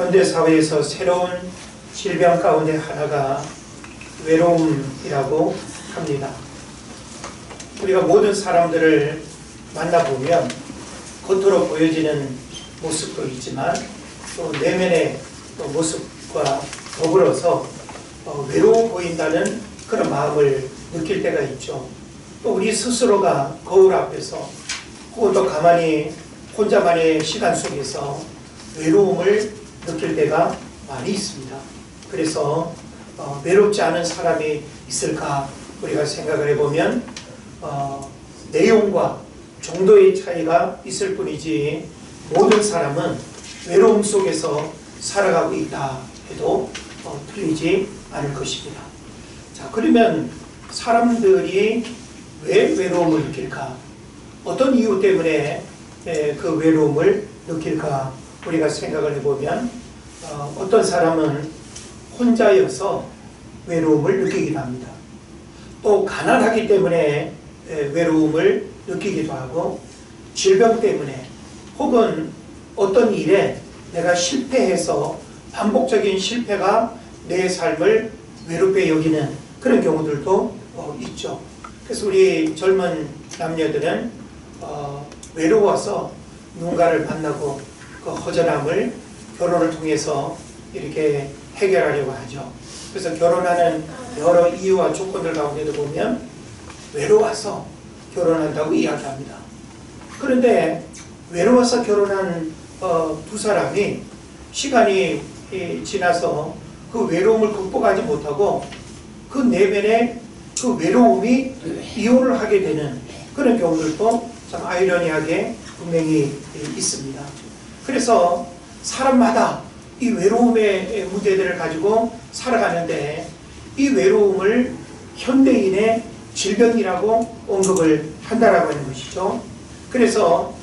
현대사회에서 새로운 질병 가운데 하나가 외로움이라고 합니다. 우리가 모든 사람들을 만나보면 겉으로 보여지는 모습도 있지만 또 내면의 모습과 더불어서 외로워 보인다는 그런 마음을 느낄 때가 있죠. 또 우리 스스로가 거울 앞에서 혹은 또 가만히 혼자만의 시간 속에서 외로움을 느낄 때가 많이 있습니다. 그래서 외롭지 않은 사람이 있을까 우리가 생각을 해보면 내용과 정도의 차이가 있을 뿐이지 모든 사람은 외로움 속에서 살아가고 있다 해도 틀리지 않을 것입니다. 자, 그러면 사람들이 왜 외로움을 느낄까? 어떤 이유 때문에 그 외로움을 느낄까? 우리가 생각을 해보면 어떤 사람은 혼자여서 외로움을 느끼기도 합니다. 또 가난하기 때문에 외로움을 느끼기도 하고 질병 때문에 혹은 어떤 일에 내가 실패해서 반복적인 실패가 내 삶을 외롭게 여기는 그런 경우들도 있죠. 그래서 우리 젊은 남녀들은 외로워서 누군가를 만나고 그 허전함을 결혼을 통해서 이렇게 해결하려고 하죠. 그래서 결혼하는 여러 이유와 조건들 가운데도 보면 외로워서 결혼한다고 이야기합니다. 그런데 외로워서 결혼한 두 사람이 시간이 지나서 그 외로움을 극복하지 못하고 그 내면의 그 외로움이 이혼을 하게 되는 그런 경우들도 참 아이러니하게 분명히 있습니다. 그래서 사람마다 이 외로움의 문제들을 가지고 살아가는데 이 외로움을 현대인의 질병이라고 언급을 한다라고 하는 것이죠. 그래서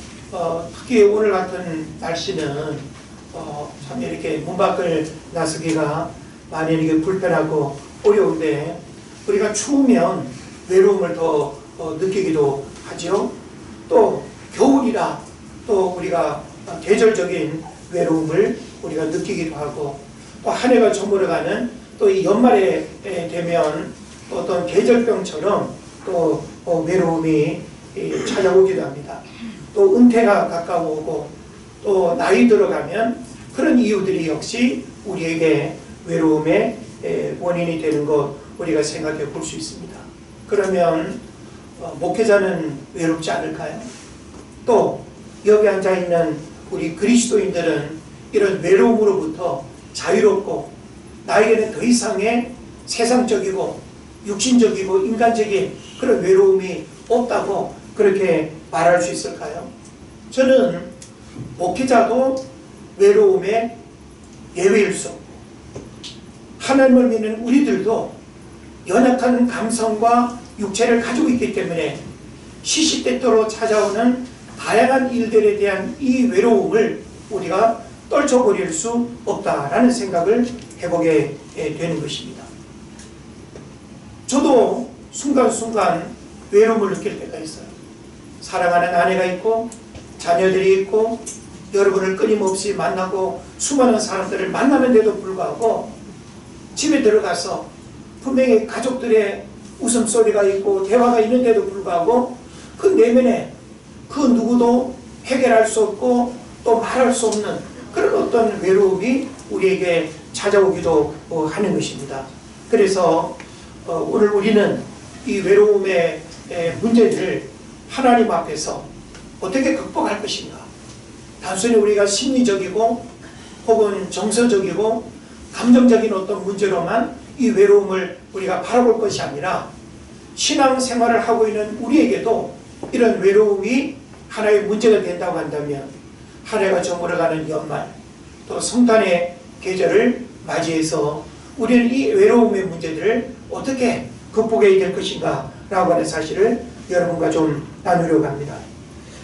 특히 오늘 같은 날씨는 참 이렇게 문 밖을 나서기가 많이 이렇게 불편하고 어려운데 우리가 추우면 외로움을 더 느끼기도 하죠. 또 겨울이라 또 우리가 계절적인 외로움을 우리가 느끼기도 하고 또 한 해가 저물어가는 또 이 연말에 되면 또 어떤 계절병처럼 또 외로움이 찾아오기도 합니다. 또 은퇴가 가까워오고 또 나이 들어가면 그런 이유들이 역시 우리에게 외로움의 원인이 되는 것 우리가 생각해 볼 수 있습니다. 그러면 목회자는 외롭지 않을까요? 또 여기 앉아있는 우리 그리스도인들은 이런 외로움으로부터 자유롭고 나에게는 더 이상의 세상적이고 육신적이고 인간적인 그런 외로움이 없다고 그렇게 말할 수 있을까요? 저는 목회자도 외로움의 예외일 수 없고 하나님을 믿는 우리들도 연약한 감성과 육체를 가지고 있기 때문에 시시때때로 찾아오는 다양한 일들에 대한 이 외로움을 우리가 떨쳐버릴 수 없다라는 생각을 해보게 되는 것입니다. 저도 순간순간 외로움을 느낄 때가 있어요. 사랑하는 아내가 있고 자녀들이 있고 여러분을 끊임없이 만나고 수많은 사람들을 만나는데도 불구하고 집에 들어가서 분명히 가족들의 웃음소리가 있고 대화가 있는데도 불구하고 그 내면에 그 누구도 해결할 수 없고 또 말할 수 없는 그런 어떤 외로움이 우리에게 찾아오기도 하는 것입니다. 그래서 오늘 우리는 이 외로움의 문제를 하나님 앞에서 어떻게 극복할 것인가? 단순히 우리가 심리적이고 혹은 정서적이고 감정적인 어떤 문제로만 이 외로움을 우리가 바라볼 것이 아니라 신앙생활을 하고 있는 우리에게도 이런 외로움이 하나의 문제가 된다고 한다면 한 해가 저물어가는 연말 또 성탄의 계절을 맞이해서 우리는 이 외로움의 문제들을 어떻게 극복해야 될 것인가 라고 하는 사실을 여러분과 좀 나누려고 합니다.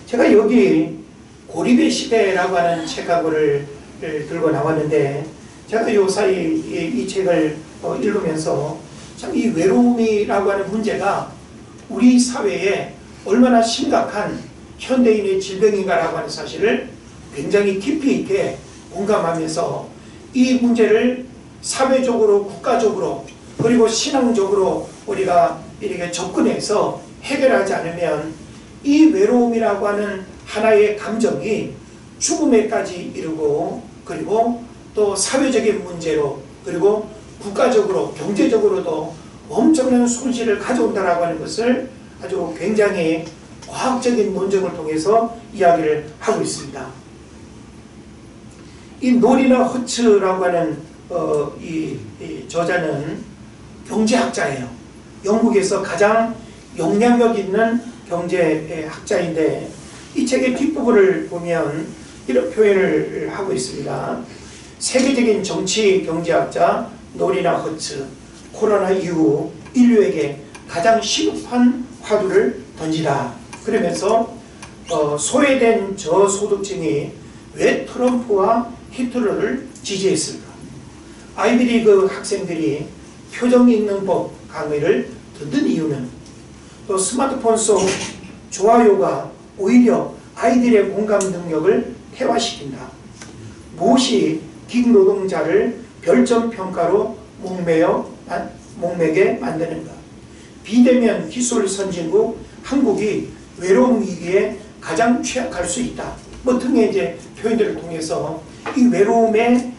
제가 여기 고립의 시대라고 하는 책하고를 들고 나왔는데 제가 요 사이 이 책을 읽으면서 참 이 외로움이라고 하는 문제가 우리 사회에 얼마나 심각한 현대인의 질병인가라고 하는 사실을 굉장히 깊이 있게 공감하면서 이 문제를 사회적으로, 국가적으로, 그리고 신앙적으로 우리가 이렇게 접근해서 해결하지 않으면 이 외로움이라고 하는 하나의 감정이 죽음에까지 이르고, 그리고 또 사회적인 문제로, 그리고 국가적으로, 경제적으로도 엄청난 손실을 가져온다라고 하는 것을 아주 굉장히 과학적인 논증을 통해서 이야기를 하고 있습니다. 이 노리너 허츠라고 하는 이 저자는 경제학자예요. 영국에서 가장 영향력 있는 경제학자인데, 이 책의 뒷부분을 보면 이런 표현을 하고 있습니다. 세계적인 정치 경제학자 노리너 허츠, 코로나 이후 인류에게 가장 시급한 화두를 던지다. 그러면서 소외된 저소득층이 왜 트럼프와 히틀러를 지지했을까? 아이비리그 학생들이 표정 읽는 법 강의를 듣는 이유는, 또 스마트폰 속 좋아요가 오히려 아이들의 공감 능력을 퇴화시킨다. 무엇이 기노동자를 별점평가로 목매게 만드는가? 비대면 기술 선진국 한국이 외로움 위기에 가장 취약할 수 있다. 뭐 등의 이제 표현들을 통해서 이 외로움의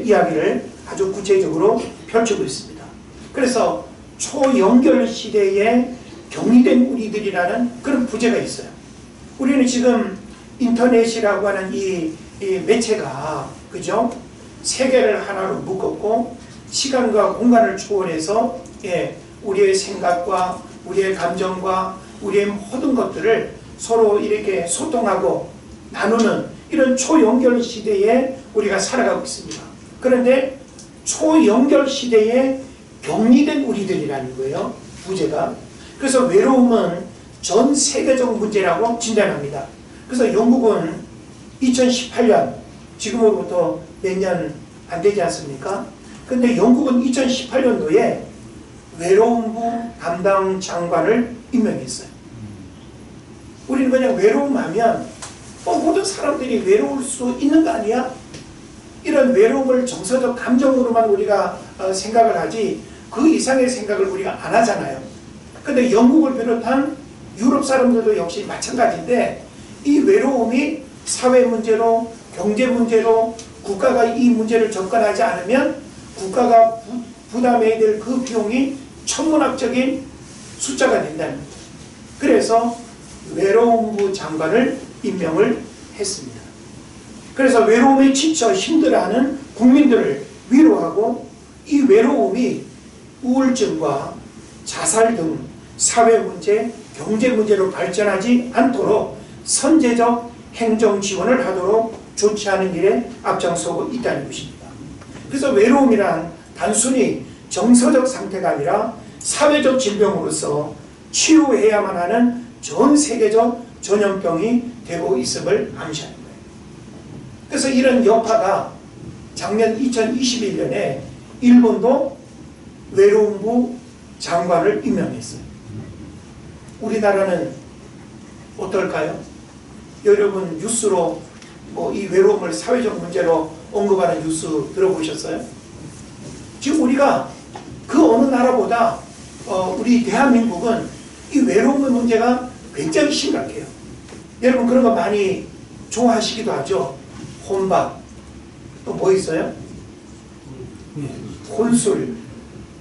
이야기를 아주 구체적으로 펼치고 있습니다. 그래서 초연결 시대에 격리된 우리들이라는 그런 부제가 있어요. 우리는 지금 인터넷이라고 하는 이 매체가, 그죠? 세계를 하나로 묶었고 시간과 공간을 초월해서 우리의 생각과 우리의 감정과 우리의 모든 것들을 서로 이렇게 소통하고 나누는 이런 초연결 시대에 우리가 살아가고 있습니다. 그런데 초연결 시대에 격리된 우리들이라는 거예요, 부제가. 그래서 외로움은 전 세계적 문제라고 진단합니다. 그래서 영국은 2018년, 지금으로부터 몇 년 안 되지 않습니까? 근데 영국은 2018년도에 외로움부 담당 장관을 임명했어요. 우리는 그냥 외로움 하면 모든 사람들이 외로울 수 있는 거 아니야? 이런 외로움을 정서적 감정으로만 우리가 생각을 하지 그 이상의 생각을 우리가 안 하잖아요. 근데 영국을 비롯한 유럽 사람들도 역시 마찬가지인데, 이 외로움이 사회 문제로, 경제 문제로 국가가 이 문제를 접근하지 않으면 국가가 부담해야 될 그 비용이 천문학적인 숫자가 된다는 거죠. 그래서 외로움부 장관을 임명을 했습니다. 그래서 외로움에 지쳐 힘들어하는 국민들을 위로하고, 이 외로움이 우울증과 자살 등 사회 문제, 경제 문제로 발전하지 않도록 선제적 행정 지원을 하도록 조치하는 일에 앞장서고 있다는 것입니다. 그래서 외로움이란 단순히 정서적 상태가 아니라 사회적 질병으로서 치유해야만 하는 전 세계적 전염병이 되고 있음을 암시하는 거예요. 그래서 이런 여파가 작년 2021년에 일본도 외로움부 장관을 임명했어요. 우리나라는 어떨까요? 여러분 뉴스로 이 외로움을 사회적 문제로 언급하는 뉴스 들어보셨어요? 지금 우리가 그 어느 나라보다 우리 대한민국은 이 외로움의 문제가 굉장히 심각해요. 여러분 그런 거 많이 좋아하시기도 하죠. 혼밥, 또 뭐 있어요? 혼술,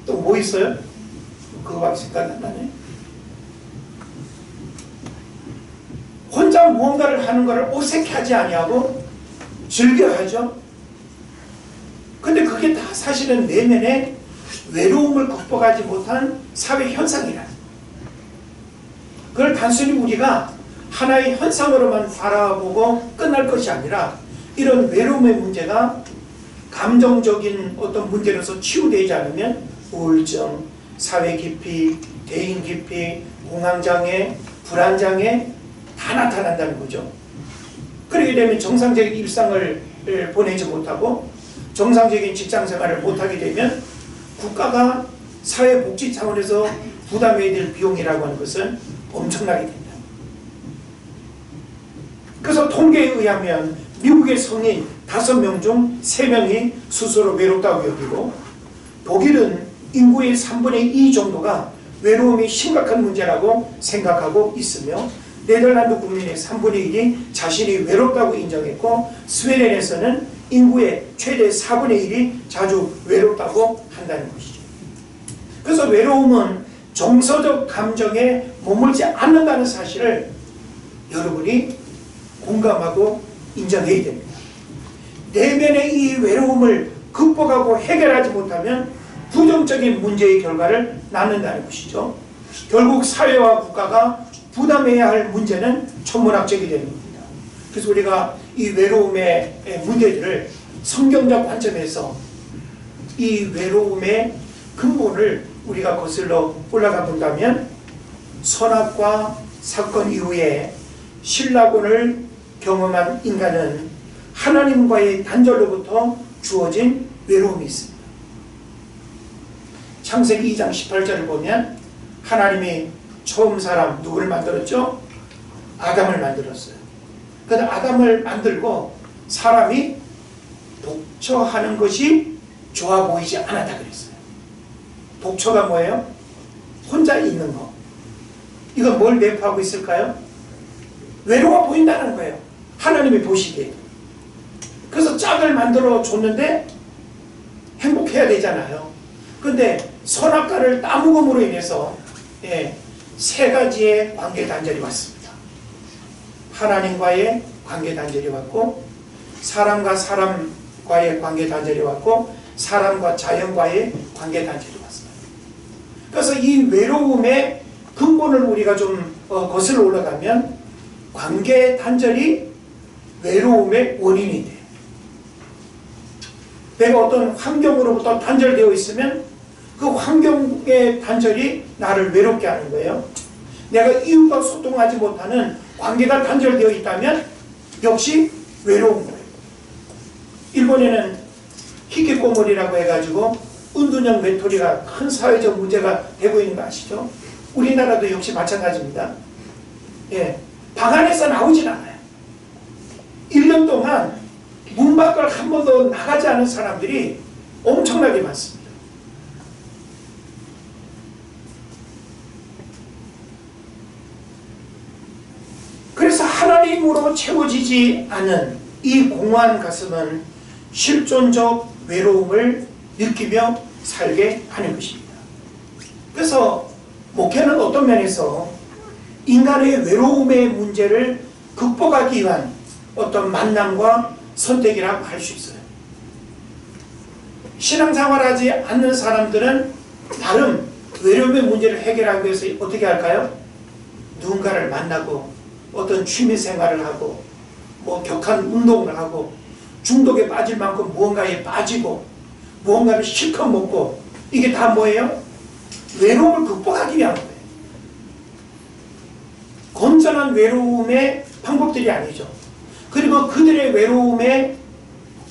또 뭐 있어요? 그거밖에 생각이 안 나네. 혼자 무언가를 하는 것을 어색해하지 아니하고 즐겨하죠. 근데 그게 다 사실은 내면에 외로움을 극복하지 못한 사회 현상이라. 그걸 단순히 우리가 하나의 현상으로만 바라보고 끝날 것이 아니라, 이런 외로움의 문제가 감정적인 어떤 문제로서 치유되지 않으면 우울증, 사회 기피, 대인 기피, 공황장애, 불안장애 다 나타난다는 거죠. 그렇게 되면 정상적인 일상을 보내지 못하고 정상적인 직장생활을 못하게 되면 국가가 사회복지 차원에서 부담해야 될 비용이라고 하는 것은 엄청나게 된다. 그래서 통계에 의하면 미국의 성인 5명 중 3명이 스스로 외롭다고 여기고, 독일은 인구의 3분의 2 정도가 외로움이 심각한 문제라고 생각하고 있으며, 네덜란드 국민의 3분의 1이 자신이 외롭다고 인정했고, 스웨덴에서는 인구의 최대 4분의 1이 자주 외롭다고 한다는 것이죠. 그래서 외로움은 정서적 감정에 머물지 않는다는 사실을 여러분이 공감하고 인정해야 됩니다. 내면의 이 외로움을 극복하고 해결하지 못하면 부정적인 문제의 결과를 낳는다는 것이죠. 결국 사회와 국가가 부담해야 할 문제는 천문학적이 되는 겁니다. 그래서 우리가 이 외로움의 문제들을 성경적 관점에서 이 외로움의 근본을 우리가 거슬러 올라가 본다면, 선악과 사건 이후에 신라곤을 경험한 인간은 하나님과의 단절로부터 주어진 외로움이 있습니다. 창세기 2장 18절을 보면 하나님이 처음 사람 누구를 만들었죠? 아담을 만들었어요. 그래서 아담을 만들고 사람이 독처하는 것이 좋아 보이지 않았다 그랬어요. 독처가 뭐예요? 혼자 있는 거. 이건 뭘 내포하고 있을까요? 외로워 보인다는 거예요. 하나님이 보시기에. 그래서 짝을 만들어 줬는데 행복해야 되잖아요. 그런데 선악과를 따먹음으로 인해서 3가지의 관계 단절이 왔습니다. 하나님과의 관계 단절이 왔고, 사람과 사람과의 관계 단절이 왔고, 사람과 자연과의 관계 단절이 왔습니다. 그래서 이 외로움의 근본을 우리가 좀 거슬러 올라가면 관계 단절이 외로움의 원인이 돼요. 내가 어떤 환경으로부터 단절되어 있으면 그 환경의 단절이 나를 외롭게 하는 거예요. 내가 이웃과 소통하지 못하는 관계가 단절되어 있다면 역시 외로운 거예요. 일본에는 히키코모리라고 해가지고 은둔형 외톨이가 큰 사회적 문제가 되고 있는 거 아시죠? 우리나라도 역시 마찬가지입니다. 방 안에서 나오진 않아요. 1년 동안 문 밖을 한 번도 나가지 않은 사람들이 엄청나게 많습니다. 그래서 하나님으로 채워지지 않은 이 공허한 가슴은 실존적 외로움을 느끼며 살게 하는 것입니다. 그래서 목회는 어떤 면에서 인간의 외로움의 문제를 극복하기 위한 어떤 만남과 선택이라고 할 수 있어요. 신앙생활하지 않는 사람들은 나름 외로움의 문제를 해결하기 위해서 어떻게 할까요? 누군가를 만나고 어떤 취미생활을 하고 격한 운동을 하고 중독에 빠질 만큼 무언가에 빠지고 무언가를 실컷 먹고, 이게 다 뭐예요? 외로움을 극복하기 위한 거예요. 건전한 외로움의 방법들이 아니죠. 그리고 그들의 외로움의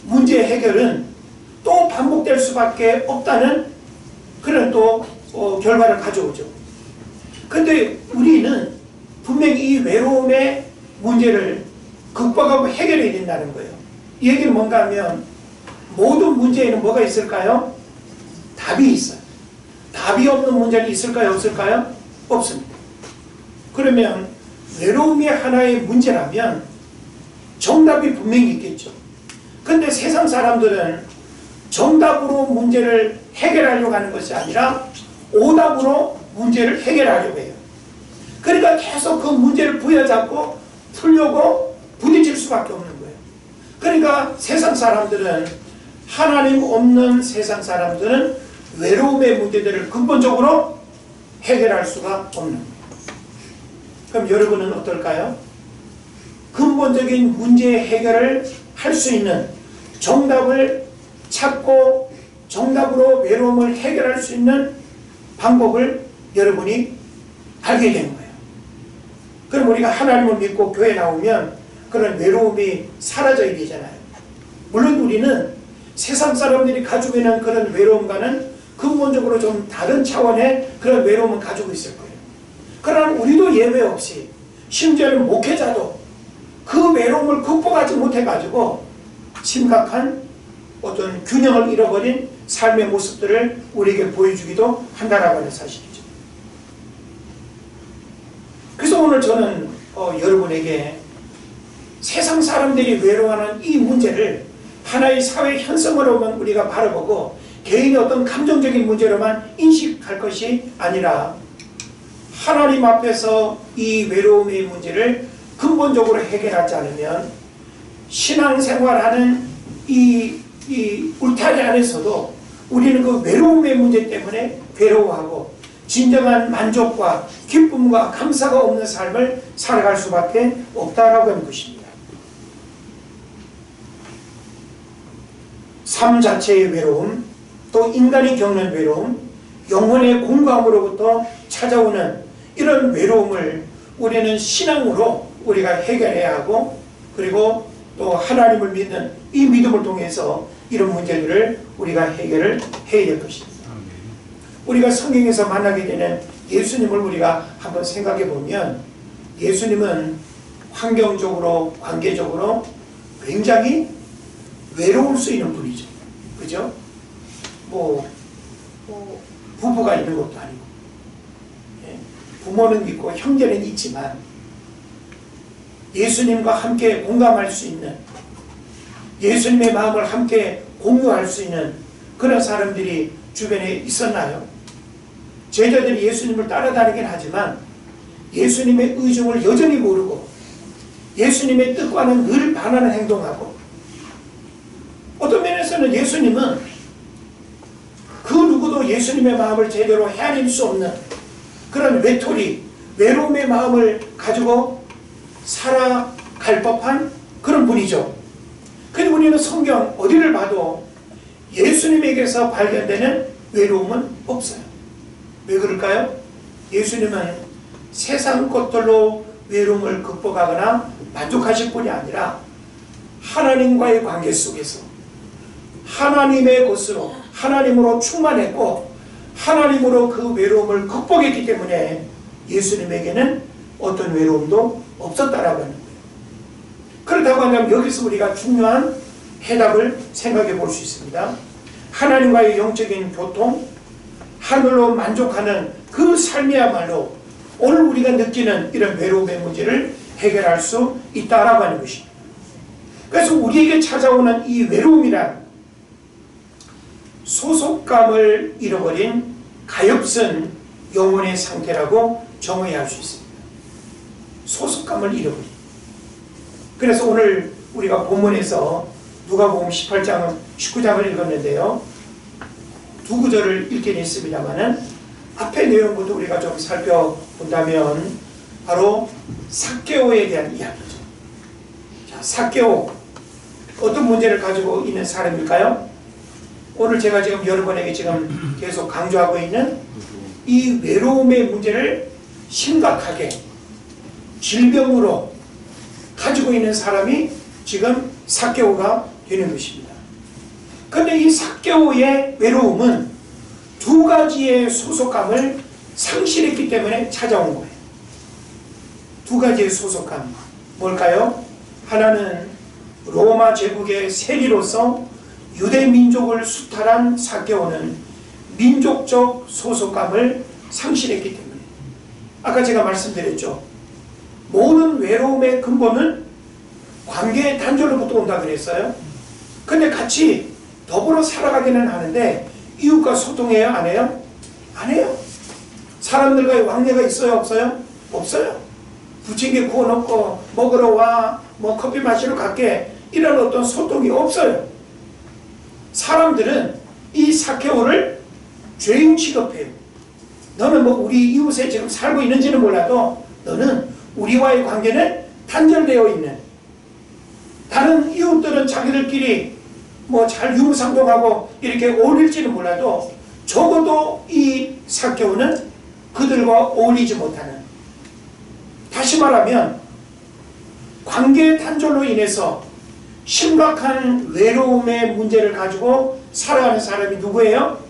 문제 해결은 또 반복될 수밖에 없다는 그런 또 결과를 가져오죠. 그런데 우리는 분명히 이 외로움의 문제를 극복하고 해결해야 된다는 거예요. 이 얘기는 뭔가 하면 모든 문제에는 뭐가 있을까요? 답이 있어요. 답이 없는 문제는 있을까요? 없을까요? 없습니다. 그러면 외로움이 하나의 문제라면 정답이 분명히 있겠죠. 그런데 세상 사람들은 정답으로 문제를 해결하려고 하는 것이 아니라 오답으로 문제를 해결하려고 해요. 그러니까 계속 그 문제를 부여잡고 풀려고 부딪힐 수밖에 없는 거예요. 그러니까 세상 사람들은, 하나님 없는 세상 사람들은 외로움의 문제들을 근본적으로 해결할 수가 없는 거예요. 그럼 여러분은 어떨까요? 근본적인 문제 해결을 할 수 있는 정답을 찾고 정답으로 외로움을 해결할 수 있는 방법을 여러분이 알게 된 거예요. 그럼 우리가 하나님을 믿고 교회 나오면 그런 외로움이 사라져야 되잖아요. 물론 우리는 세상 사람들이 가지고 있는 그런 외로움과는 근본적으로 좀 다른 차원의 그런 외로움을 가지고 있을 거예요. 그러나 우리도 예외 없이, 심지어는 목회자도 그 외로움을 극복하지 못해가지고 심각한 어떤 균형을 잃어버린 삶의 모습들을 우리에게 보여주기도 한다라고 하는 사실이죠. 그래서 오늘 저는 여러분에게 세상 사람들이 외로워하는 이 문제를 하나의 사회 현상으로만 우리가 바라보고 개인의 어떤 감정적인 문제로만 인식할 것이 아니라 하나님 앞에서 이 외로움의 문제를 근본적으로 해결하지 않으면 신앙생활하는 이 울타리 안에서도 우리는 그 외로움의 문제 때문에 괴로워하고 진정한 만족과 기쁨과 감사가 없는 삶을 살아갈 수밖에 없다라고 하는 것입니다. 삶 자체의 외로움, 또 인간이 겪는 외로움, 영혼의 공감으로부터 찾아오는 이런 외로움을 우리는 신앙으로 우리가 해결해야 하고, 그리고 또 하나님을 믿는 이 믿음을 통해서 이런 문제들을 우리가 해결을 해야 될 것입니다. 우리가 성경에서 만나게 되는 예수님을 우리가 한번 생각해 보면 예수님은 환경적으로, 관계적으로 굉장히 외로울 수 있는 분이죠. 그죠? 부부가 있는 것도 아니고, 부모는 있고 형제는 있지만 예수님과 함께 공감할 수 있는, 예수님의 마음을 함께 공유할 수 있는 그런 사람들이 주변에 있었나요? 제자들이 예수님을 따라다니긴 하지만 예수님의 의중을 여전히 모르고 예수님의 뜻과는 늘 반하는 행동하고, 어떤 면에서는 예수님은 그 누구도 예수님의 마음을 제대로 헤아릴 수 없는 그런 외톨이, 외로움의 마음을 가지고 살아갈 법한 그런 분이죠. 근데 우리는 성경 어디를 봐도 예수님에게서 발견되는 외로움은 없어요. 왜 그럴까요? 예수님은 세상 것들로 외로움을 극복하거나 만족하실 분이 아니라 하나님과의 관계 속에서 하나님의 것으로, 하나님으로 충만했고 하나님으로 그 외로움을 극복했기 때문에 예수님에게는 어떤 외로움도 없었다라고 하는 거예요. 그렇다고 하면 여기서 우리가 중요한 해답을 생각해 볼 수 있습니다. 하나님과의 영적인 교통, 하늘로 만족하는 그 삶이야말로 오늘 우리가 느끼는 이런 외로움의 문제를 해결할 수 있다라고 하는 것입니다. 그래서 우리에게 찾아오는 이 외로움이란 소속감을 잃어버린 가엾은 영혼의 상태라고 정의할 수 있습니다. 소속감을 잃어버린. 그래서 오늘 우리가 본문에서 누가복음 18장, 19장을 읽었는데요. 두 구절을 읽긴 했습니다만은 앞의 내용부터 우리가 좀 살펴본다면 바로 삭개오에 대한 이야기죠. 자, 삭개오 어떤 문제를 가지고 있는 사람일까요? 오늘 제가 지금 여러분에게 지금 계속 강조하고 있는 이 외로움의 문제를 심각하게 질병으로 가지고 있는 사람이 지금 삭개오가 되는 것입니다. 그런데 이 삭개오의 외로움은 두 가지의 소속감을 상실했기 때문에 찾아온 거예요. 두 가지의 소속감 뭘까요? 하나는 로마 제국의 세리로서 유대 민족을 수탈한 삭개오는 민족적 소속감을 상실했기 때문에, 아까 제가 말씀드렸죠. 모든 외로움의 근본은 관계의 단절로부터 온다 그랬어요. 근데 같이 더불어 살아가기는 하는데 이웃과 소통해요? 안 해요? 안 해요. 사람들과의 왕래가 있어요? 없어요? 없어요. 부침개 구워 놓고 먹으러 와, 뭐 커피 마시러 갈게, 이런 어떤 소통이 없어요. 사람들은 이 삭개오를 죄인 취급해요. 너는 뭐 우리 이웃에 지금 살고 있는지는 몰라도 너는 우리와의 관계는 단절되어 있는, 다른 이웃들은 자기들끼리 뭐 잘 유무상종하고 이렇게 어울릴지는 몰라도 적어도 이 삭개오는 그들과 어울리지 못하는, 다시 말하면 관계 단절로 인해서 심각한 외로움의 문제를 가지고 살아가는 사람이 누구예요?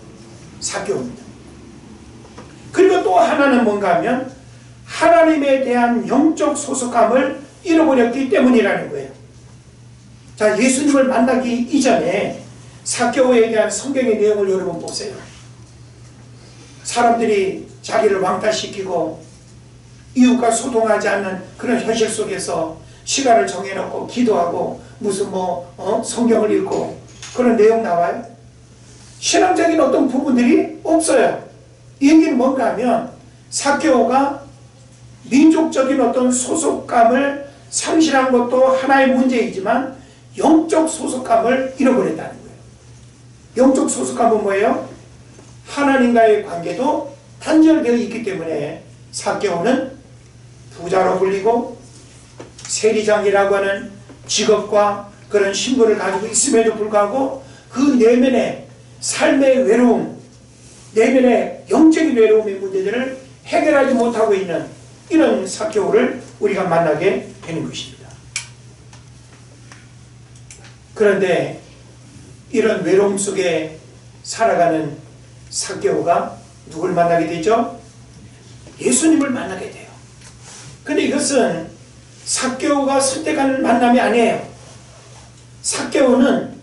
삭개오입니다. 그리고 또 하나는 뭔가 하면 하나님에 대한 영적 소속감을 잃어버렸기 때문이라는 거예요. 자, 예수님을 만나기 이전에 삭개오에 대한 성경의 내용을 여러분 보세요. 사람들이 자기를 왕따시키고 이웃과 소통하지 않는 그런 현실 속에서 시간을 정해놓고 기도하고 무슨 성경을 읽고 그런 내용 나와요? 신앙적인 어떤 부분들이 없어요. 이 얘기는 뭔가 하면 삭개오가 민족적인 어떤 소속감을 상실한 것도 하나의 문제이지만 영적 소속감을 잃어버렸다는 거예요. 영적 소속감은 뭐예요? 하나님과의 관계도 단절되어 있기 때문에 삭개오는 부자로 불리고 세리장이라고 하는 직업과 그런 신분을 가지고 있음에도 불구하고 그 내면의 삶의 외로움, 내면의 영적인 외로움의 문제들을 해결하지 못하고 있는 이런 삭개오를 우리가 만나게 되는 것입니다. 그런데 이런 외로움 속에 살아가는 삭개오가 누굴 만나게 되죠? 예수님을 만나게 돼요. 근데 이것은 삭개오가 선택하는 만남이 아니에요. 삭개오는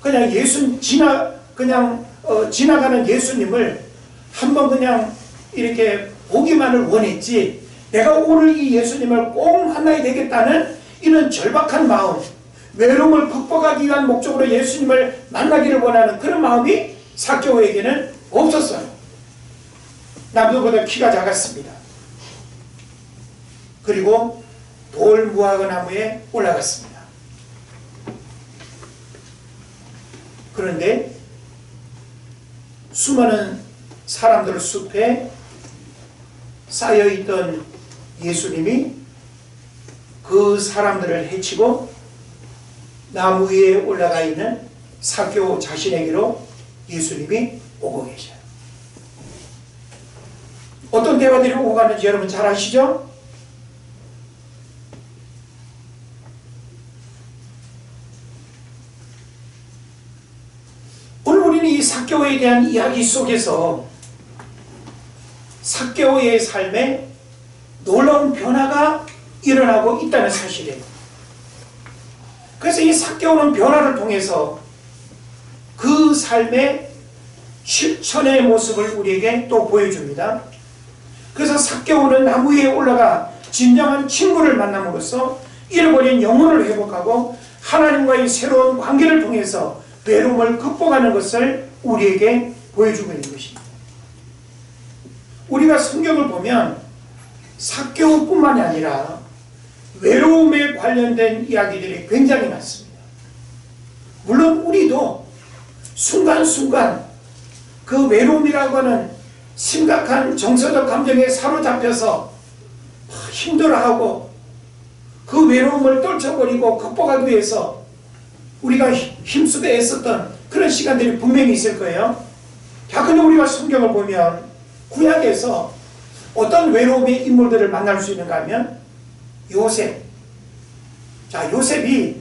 그냥 지나가는 예수님을 한번 그냥 이렇게 보기만을 원했지, 내가 오늘 이 예수님을 꼭 만나야 되겠다는 이런 절박한 마음, 외로움을 극복하기 위한 목적으로 예수님을 만나기를 원하는 그런 마음이 삭개오에게는 없었어요. 남들보다 키가 작았습니다. 그리고 돌 무화과 나무에 올라갔습니다. 그런데 수많은 사람들 숲에 쌓여있던 예수님이 그 사람들을 해치고 나무 위에 올라가 있는 삭개오 자신에게로 예수님이 오고 계셔요. 어떤 대화들이 오고 가는지 여러분 잘 아시죠? 오늘 우리는 이 삭개오에 대한 이야기 속에서 삭개오의 삶에 놀라운 변화가 일어나고 있다는 사실이에요. 그래서 이 삭개오는 변화를 통해서 그 삶의 실천의 모습을 우리에게 또 보여줍니다. 그래서 삭개오는 나무 위에 올라가 진정한 친구를 만남으로써 잃어버린 영혼을 회복하고 하나님과의 새로운 관계를 통해서 외로움을 극복하는 것을 우리에게 보여주고 있는 것입니다. 우리가 성경을 보면 삭개오뿐만이 아니라 외로움에 관련된 이야기들이 굉장히 많습니다. 물론 우리도 순간순간 그 외로움이라고 하는 심각한 정서적 감정에 사로잡혀서 힘들어하고 그 외로움을 떨쳐버리고 극복하기 위해서 우리가 힘쓰고 애썼던 그런 시간들이 분명히 있을 거예요. 자, 근데 우리가 성경을 보면 구약에서 어떤 외로움의 인물들을 만날 수 있는가 하면 요셉. 자, 요셉이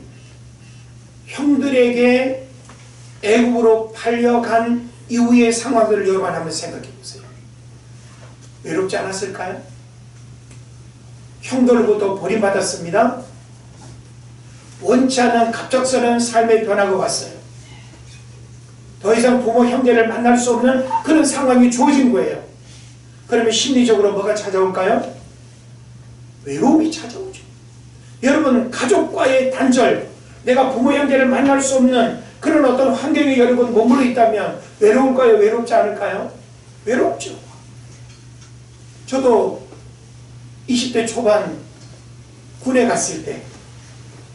형들에게 애굽으로 팔려간 이후의 상황들을 여러분 한번 생각해 보세요. 외롭지 않았을까요? 형들로부터 버림받았습니다. 원치 않은 갑작스러운 삶의 변화가 왔어요. 더 이상 부모 형제를 만날 수 없는 그런 상황이 주어진 거예요. 그러면 심리적으로 뭐가 찾아올까요? 외로움이 찾아오죠. 여러분, 가족과의 단절, 내가 부모 형제를 만날 수 없는 그런 어떤 환경에 여러분 머물러 있다면 외로울까요? 외롭지 않을까요? 외롭죠. 저도 20대 초반 군에 갔을 때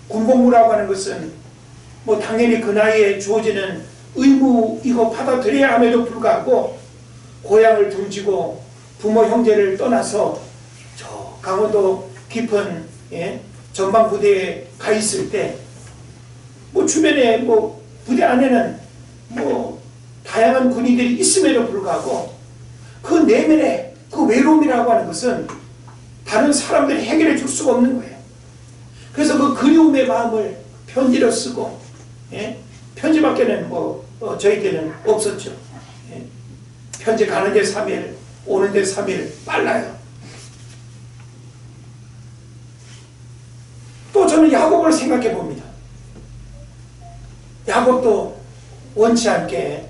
군복무라고 하는 것은 당연히 그 나이에 주어지는 의무이고 받아들여야 함에도 불구하고 고향을 등지고 부모 형제를 떠나서 저 강원도 깊은 전방부대에 가 있을 때 주변에 부대 안에는 다양한 군인들이 있음에도 불구하고 그 내면에 그 외로움이라고 하는 것은 다른 사람들이 해결해 줄 수가 없는 거예요. 그래서 그 그리움의 마음을 편지로 쓰고, 편지밖에는 저희 때는 없었죠. 편지 가는데 3일, 오는데 3일, 빨라요. 또 저는 야곱을 생각해 봅니다. 야곱도 원치 않게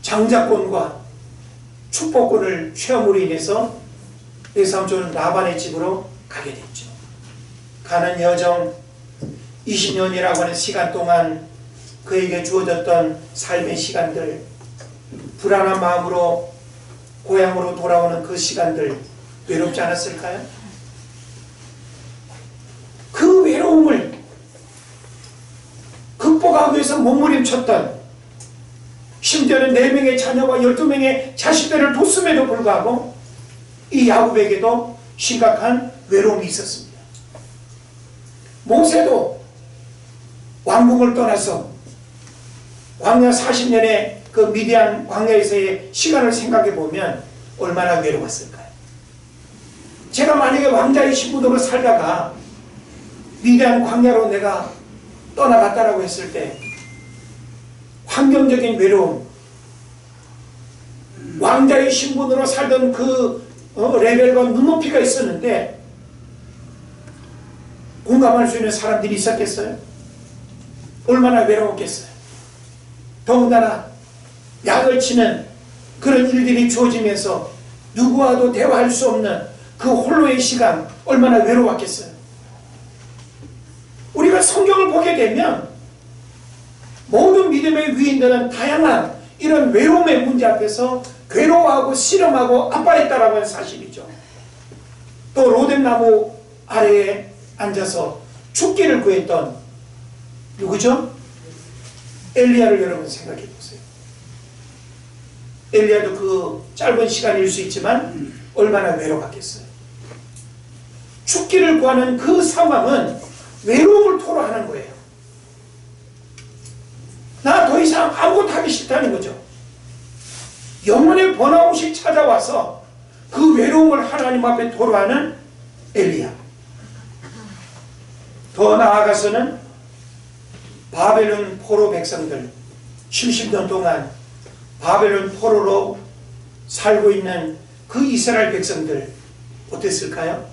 장자권과 축복권을 취함으로 인해서 외삼촌 라반의 집으로 가게 됐죠. 가는 여정 20년이라고 하는 시간 동안 그에게 주어졌던 삶의 시간들, 불안한 마음으로 고향으로 돌아오는 그 시간들 외롭지 않았을까요? 그 외로움을 극복하기 위해서 몸부림쳤던, 심지어는 4명의 자녀와 12명의 자식들을 뒀음에도 불구하고 이 야곱에게도 심각한 외로움이 있었습니다. 모세도 왕궁을 떠나서 광야 40년의 그 미디안 광야에서의 시간을 생각해 보면 얼마나 외로웠을까요? 제가 만약에 왕자의 신분으로 살다가 미디안 광야로 내가 떠나갔다라고 했을 때 환경적인 외로움, 왕자의 신분으로 살던 그 레벨과 눈높이가 있었는데 공감할 수 있는 사람들이 있었겠어요? 얼마나 외로웠겠어요? 더군다나 약을 치는 그런 일들이 주어지면서 누구와도 대화할 수 없는 그 홀로의 시간 얼마나 외로웠겠어요? 우리가 성경을 보게 되면 모든 믿음의 위인들은 다양한 이런 외로움의 문제 앞에서 괴로워하고 씨름하고 아파했다라고 하는 사실이죠. 또 로뎀나무 아래에 앉아서 죽기를 구했던 누구죠? 엘리야를 여러분 생각해 보세요. 엘리야도 그 짧은 시간일 수 있지만 얼마나 외로웠겠어요. 죽기를 구하는 그 상황은 외로움을 토로하는 거예요. 나 더 이상 아무것도 하기 싫다는 거죠. 영혼의 번아웃이 찾아와서 그 외로움을 하나님 앞에 토로하는 엘리야. 더 나아가서는 바벨론 포로 백성들 70년 동안 바벨론 포로로 살고 있는 그 이스라엘 백성들 어땠을까요?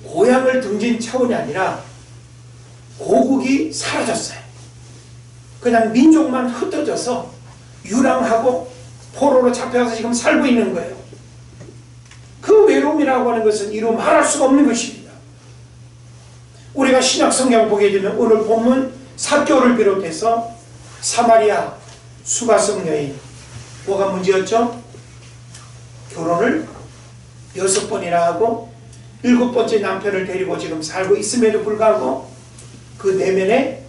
고향을 등진 차원이 아니라 고국이 사라졌어요. 그냥 민족만 흩어져서 유랑하고 포로로 잡혀서 지금 살고 있는 거예요. 그 외로움이라고 하는 것은 이루 말할 수가 없는 것입니다. 우리가 신약 성경을 보게 되면 오늘 본문 삭개오를 비롯해서 사마리아 수가성 여인, 뭐가 문제였죠? 결혼을 6번이나 하고 7번째 남편을 데리고 지금 살고 있음에도 불구하고 그 내면에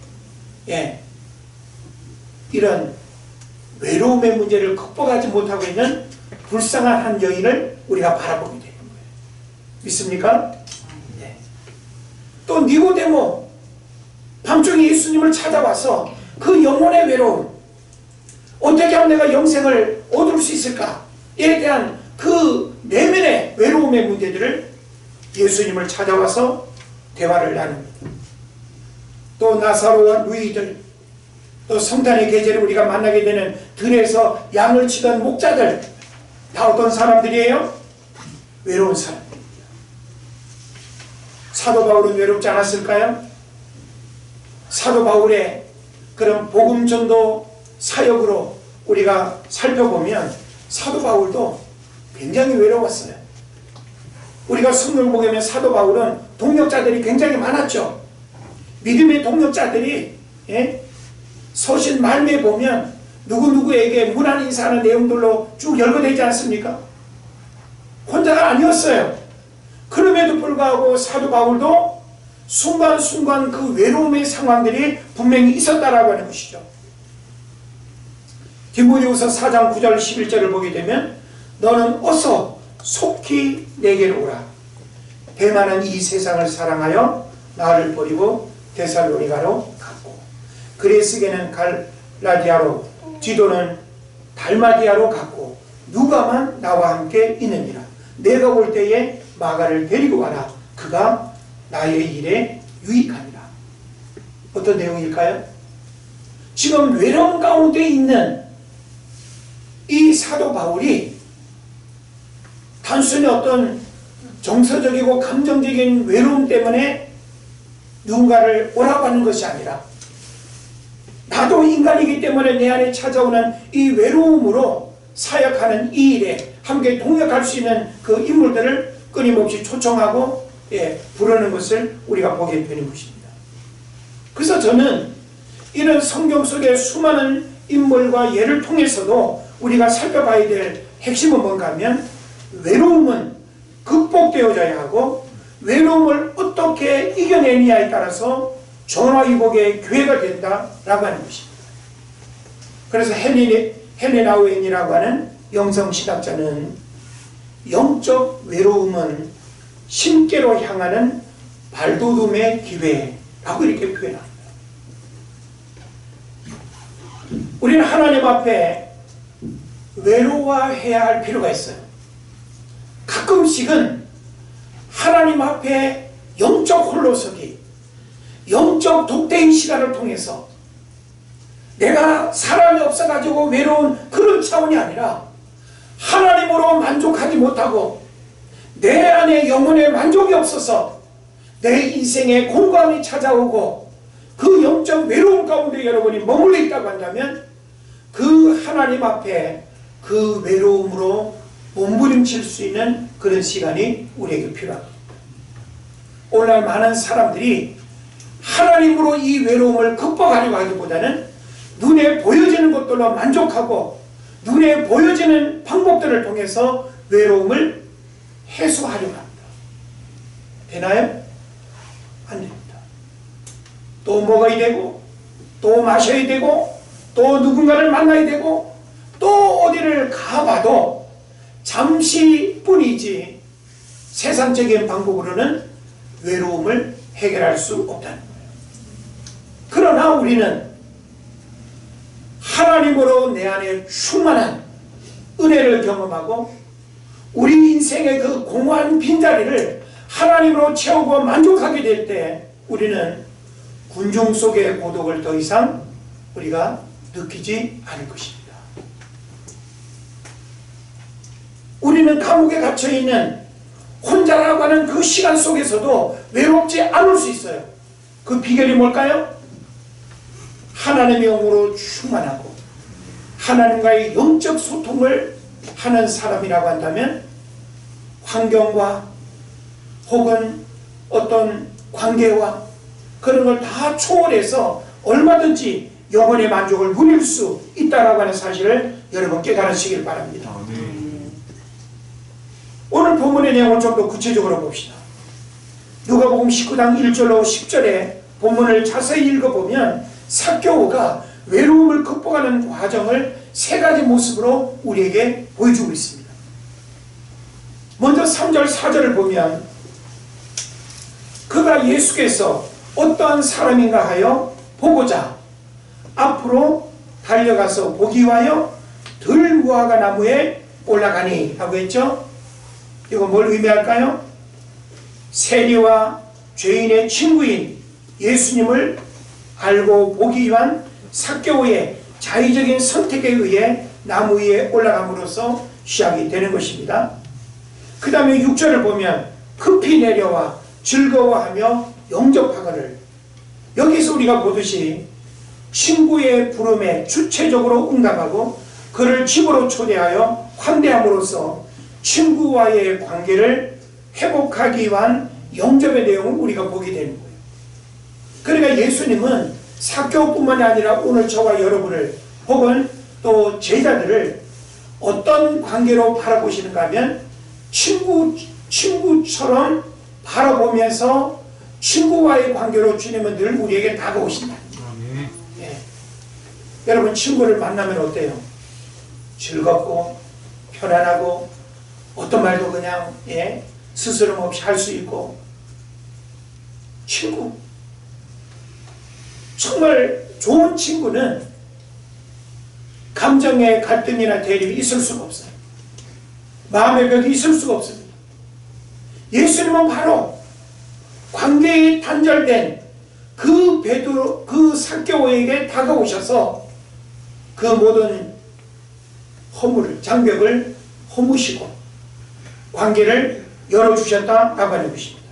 이런 외로움의 문제를 극복하지 못하고 있는 불쌍한 한 여인을 우리가 바라보게 되는 거예요. 믿습니까? 네. 또 니고데모 밤중에 예수님을 찾아와서 그 영혼의 외로움, 어떻게 하면 내가 영생을 얻을 수 있을까에 대한 그 내면의 외로움의 문제들을 예수님을 찾아와서 대화를 나눕니다. 또 나사로와 누이들, 또 성탄의 계절에 우리가 만나게 되는 들에서 양을 치던 목자들, 다 어떤 사람들이에요? 외로운 사람들입니다. 사도 바울은 외롭지 않았을까요? 사도 바울의 그런 복음 전도 사역으로 우리가 살펴보면 사도 바울도 굉장히 외로웠어요. 우리가 성경을 보게 되면 사도 바울은 동역자들이 굉장히 많았죠. 믿음의 동역자들이 서신 말미에 보면 누구누구에게 문안 인사하는 내용들로 쭉 열거되지 않습니까? 혼자가 아니었어요. 그럼에도 불구하고 사도 바울도 순간순간 그 외로움의 상황들이 분명히 있었다라고 하는 것이죠. 디모데후서 4장 9절 11절을 보게 되면 너는 어서 속히 내게로 오라. 대만은 이 세상을 사랑하여 나를 버리고 데살로니가로 갔고, 그레스게는 갈라디아로, 디도는 달마디아로 갔고, 누가만 나와 함께 있느니라. 내가 올 때에 마가를 데리고 와라. 그가 나의 일에 유익하니라. 어떤 내용일까요? 지금 외로움 가운데 있는 이 사도 바울이 단순히 어떤 정서적이고 감정적인 외로움 때문에 누군가를 오라고 하는 것이 아니라 나도 인간이기 때문에 내 안에 찾아오는 이 외로움으로 사역하는 이 일에 함께 동역할 수 있는 그 인물들을 끊임없이 초청하고 부르는 것을 우리가 보게 되는 것입니다. 그래서 저는 이런 성경 속의 수많은 인물과 예를 통해서도 우리가 살펴봐야 될 핵심은 뭔가 하면 외로움은 극복되어져야 하고 외로움을 어떻게 이겨내느냐에 따라서 전화위복의 교회가 된다라고 하는 것입니다. 그래서 헬레나 웬이라고 하는 영성신학자는 영적 외로움은 신께로 향하는 발돋움의 기회라고 이렇게 표현합니다. 우리는 하나님 앞에 외로워해야 할 필요가 있어요. 가끔씩은 하나님 앞에 영적 홀로서기, 영적 독대의 시간을 통해서 내가 사람이 없어가지고 외로운 그런 차원이 아니라 하나님으로 만족하지 못하고 내 안에 영혼의 만족이 없어서 내 인생에 공감이 찾아오고 그 영적 외로움 가운데 여러분이 머물러 있다고 한다면 그 하나님 앞에 그 외로움으로 몸부림칠 수 있는 그런 시간이 우리에게 필요합니다. 오늘날 많은 사람들이 하나님으로 이 외로움을 극복하려고 하기보다는 눈에 보여지는 것들로 만족하고 눈에 보여지는 방법들을 통해서 외로움을 해소하려고 합니다. 되나요? 안 됩니다. 또 먹어야 되고 또 마셔야 되고 또 누군가를 만나야 되고 또 어디를 가봐도 잠시뿐이지 세상적인 방법으로는 외로움을 해결할 수 없다는 거예요. 그러나 우리는 하나님으로 내 안에 충만한 은혜를 경험하고 우리 인생의 그 공허한 빈자리를 하나님으로 채우고 만족하게 될 때 우리는 군중 속의 고독을 더 이상 우리가 느끼지 않을 것입니다. 우리는 감옥에 갇혀있는 혼자라고 하는 그 시간 속에서도 외롭지 않을 수 있어요. 그 비결이 뭘까요? 하나님의 영으로 충만하고 하나님과의 영적 소통을 하는 사람이라고 한다면 환경과 혹은 어떤 관계와 그런 걸 다 초월해서 얼마든지 영혼의 만족을 누릴 수 있다라고 하는 사실을 여러분 깨달으시길 바랍니다. 오늘 본문의 내용을 좀 더 구체적으로 봅시다. 누가복음 19장 1절로 10절에 본문을 자세히 읽어보면 삭개오가 외로움을 극복하는 과정을 세 가지 모습으로 우리에게 보여주고 있습니다. 먼저 3절 4절을 보면 그가 예수께서 어떠한 사람인가 하여 보고자 앞으로 달려가서 보기 위하여 들무화과 나무에 올라가니 하고 했죠. 이거 뭘 의미할까요? 세리와 죄인의 친구인 예수님을 알고 보기 위한 삭개오의 자의적인 선택에 의해 나무 위에 올라감으로써 시작이 되는 것입니다. 그 다음에 6절을 보면 급히 내려와 즐거워하며 영접하거늘. 여기서 우리가 보듯이 친구의 부름에 주체적으로 응답하고 그를 집으로 초대하여 환대함으로써 친구와의 관계를 회복하기 위한 영접의 내용을 우리가 보게 되는 거예요. 그러니까 예수님은 삭개오뿐만이 아니라 오늘 저와 여러분을 혹은 또 제자들을 어떤 관계로 바라보시는가 하면 친구처럼 바라보면서 친구와의 관계로 주님은 늘 우리에게 다가오신다. 예. 여러분 친구를 만나면 어때요? 즐겁고 편안하고 어떤 말도 그냥 스스럼 없이 할 수 있고 친구 정말 좋은 친구는 감정의 갈등이나 대립이 있을 수가 없어요. 마음의 벽이 있을 수가 없습니다. 예수님은 바로 관계에 단절된 그 삭개오에게 다가오셔서 그 모든 허물을 장벽을 허무시고 관계를 열어주셨다라고 하는 것입니다.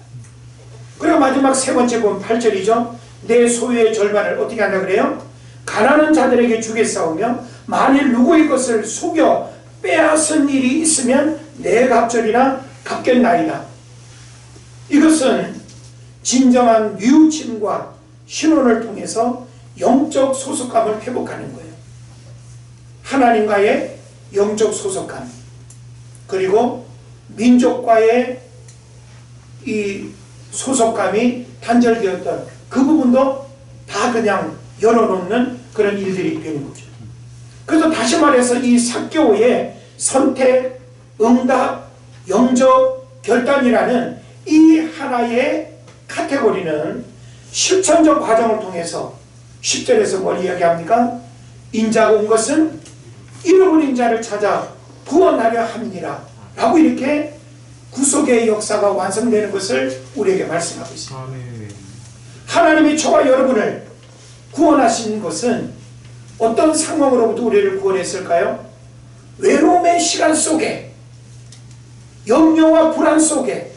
그리고 마지막 세 번째 보면 8절이죠. 내 소유의 절반을 어떻게 한다 그래요? 가난한 자들에게 주겠사오며 만일 누구의 것을 속여 빼앗은 일이 있으면 내 갑절이나 갚겠나이다. 이것은 진정한 뉘우침과 신혼을 통해서 영적 소속감을 회복하는 거예요. 하나님과의 영적 소속감, 그리고 민족과의 이 소속감이 단절되었던 그 부분도 다 그냥 열어놓는 그런 일들이 되는 거죠. 그래서 다시 말해서 이 사교의 선택, 응답, 영적 결단이라는 이 하나의 카테고리는 실천적 과정을 통해서 10절에서 뭘 이야기합니까? 인자가 온 것은 잃어버린 자를 찾아 구원하려 함이니라 라고 이렇게 구속의 역사가 완성되는 것을 우리에게 말씀하고 있습니다. 하나님이 저와 여러분을 구원하신 것은 어떤 상황으로부터 우리를 구원했을까요? 외로움의 시간 속에, 염려와 불안 속에,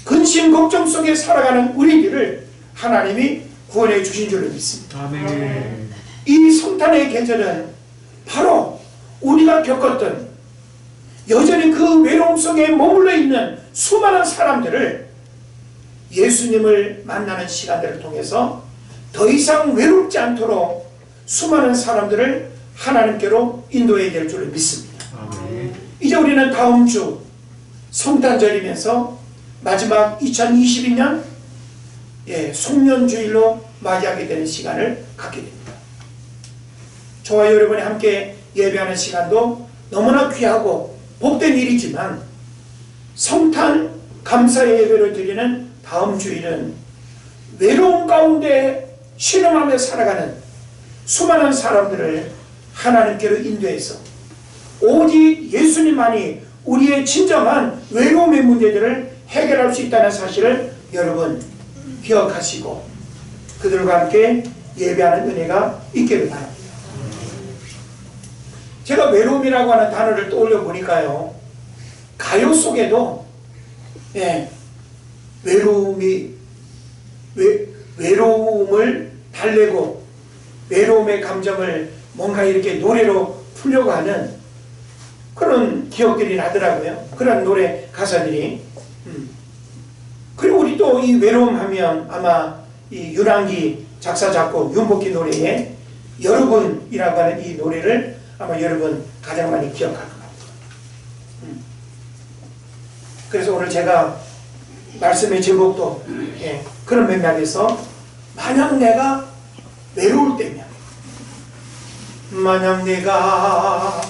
근심 걱정 속에 살아가는 우리들을 하나님이 구원해 주신 줄로 믿습니다. 아멘. 이 성탄의 계절은 바로 우리가 겪었던 여전히 그 외로움 속에 머물러 있는 수많은 사람들을 예수님을 만나는 시간들을 통해서 더 이상 외롭지 않도록 수많은 사람들을 하나님께로 인도해야 될 줄을 믿습니다. 아멘. 이제 우리는 다음 주 성탄절이면서 마지막 2022년 송년주일로 맞이하게 되는 시간을 갖게 됩니다. 저와 여러분이 함께 예배하는 시간도 너무나 귀하고 복된 일이지만 성탄 감사의 예배를 드리는 다음 주일은 외로움 가운데 신음하며 살아가는 수많은 사람들을 하나님께로 인도해서 오직 예수님만이 우리의 진정한 외로움의 문제들을 해결할 수 있다는 사실을 여러분 기억하시고 그들과 함께 예배하는 은혜가 있기를 바랍니다. 제가 외로움이라고 하는 단어를 떠올려 보니까요, 가요 속에도 외로움을 달래고 외로움의 감정을 뭔가 이렇게 노래로 풀려고 하는 그런 기억들이 나더라고요. 그런 노래 가사들이. 그리고 우리 또 이 외로움 하면 아마 이 윤항기 작사 작곡 윤복희 노래에 여러분이라고 하는 이 노래를 아마 여러분 가장 많이 기억할 것 같아요. 그래서 오늘 제가 말씀의 제목도 그런 맥락에서 만약 내가 외로울 때면, 만약 내가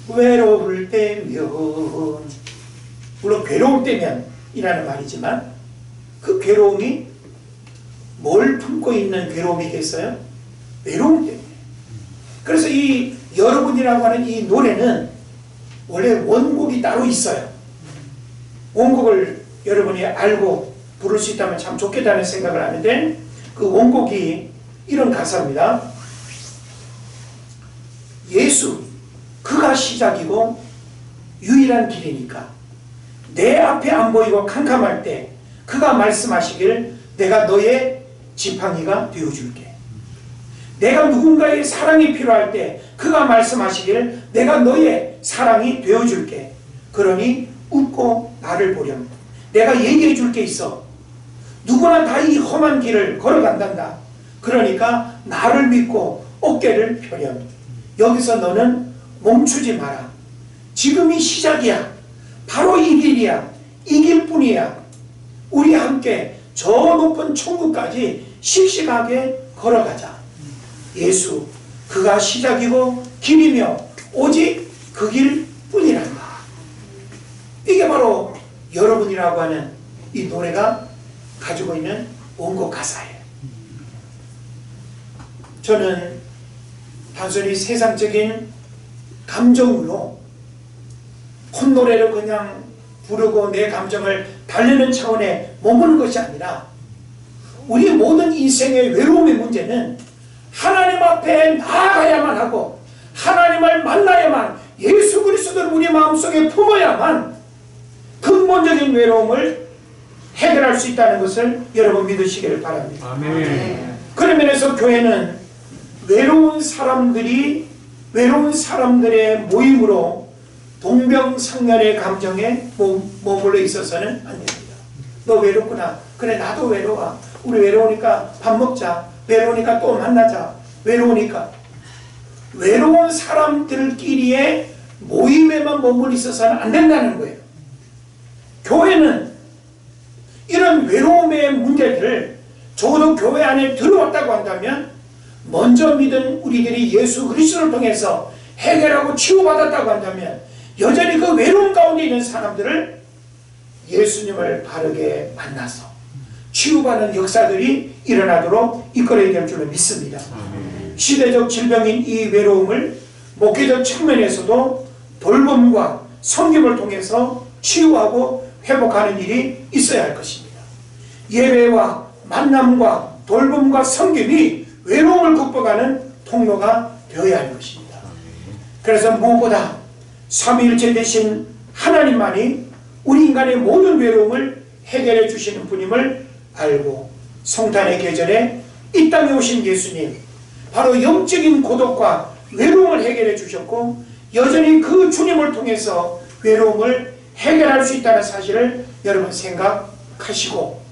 외로울 때면, 물론 괴로울 때면 이라는 말이지만 그 괴로움이 뭘 품고 있는 괴로움이겠어요? 외로움 때문에. 그래서 이 여러분이라고 하는 이 노래는 원래 원곡이 따로 있어요. 원곡을 여러분이 알고 부를 수 있다면 참 좋겠다는 생각을 하는데 그 원곡이 이런 가사입니다. 예수, 그가 시작이고 유일한 길이니까 내 앞에 안 보이고 캄캄할 때 그가 말씀하시길 내가 너의 지팡이가 되어줄게. 내가 누군가의 사랑이 필요할 때 그가 말씀하시길 내가 너의 사랑이 되어줄게. 그러니 웃고 나를 보렴. 내가 얘기해 줄 게 있어. 누구나 다 이 험한 길을 걸어간단다. 그러니까 나를 믿고 어깨를 펴렴. 여기서 너는 멈추지 마라. 지금이 시작이야. 바로 이 길이야. 이 길뿐이야. 우리 함께 저 높은 천국까지 씩씩하게 걸어가자. 예수, 그가 시작이고 길이며 오직 그 길뿐이란다. 이게 바로 여러분이라고 하는 이 노래가 가지고 있는 원곡 가사예요. 저는 단순히 세상적인 감정으로 콧노래를 그냥 부르고 내 감정을 달래는 차원에 머무는 것이 아니라 우리 모든 인생의 외로움의 문제는 하나님 앞에 나아가야만 하고 하나님을 만나야만, 예수 그리스도를 우리 마음속에 품어야만 근본적인 외로움을 해결할 수 있다는 것을 여러분 믿으시기를 바랍니다. 아멘. 그런 면에서 교회는 외로운 사람들의 모임으로 동병상련의 감정에 머물러 있어서는 안 됩니다. 너 외롭구나. 그래 나도 외로워. 우리 외로우니까 밥 먹자. 외로우니까 또 만나자. 외로우니까. 외로운 사람들끼리의 모임에만 머물러 있어서는 안 된다는 거예요. 교회는 이런 외로움의 문제들을 적어도 교회 안에 들어왔다고 한다면 먼저 믿은 우리들이 예수 그리스도를 통해서 해결하고 치유받았다고 한다면 여전히 그 외로움 가운데 있는 사람들을 예수님을 바르게 만나서 치유받는 역사들이 일어나도록 이끌어야 될 줄로 믿습니다. 시대적 질병인 이 외로움을 목회적 측면에서도 돌봄과 섬김을 통해서 치유하고 회복하는 일이 있어야 할 것입니다. 예배와 만남과 돌봄과 섬김이 외로움을 극복하는 통로가 되어야 할 것입니다. 그래서 무엇보다 삼위일체 되신 하나님만이 우리 인간의 모든 외로움을 해결해 주시는 분임을 알고 성탄의 계절에 이 땅에 오신 예수님, 바로 영적인 고독과 외로움을 해결해 주셨고 여전히 그 주님을 통해서 외로움을 해결할 수 있다는 사실을 여러분 생각하시고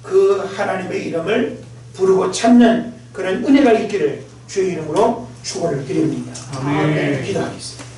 그 하나님의 이름을 부르고 찾는 그런 은혜가 있기를 주의 이름으로 축원을 드립니다. 아멘. 기도하겠습니다.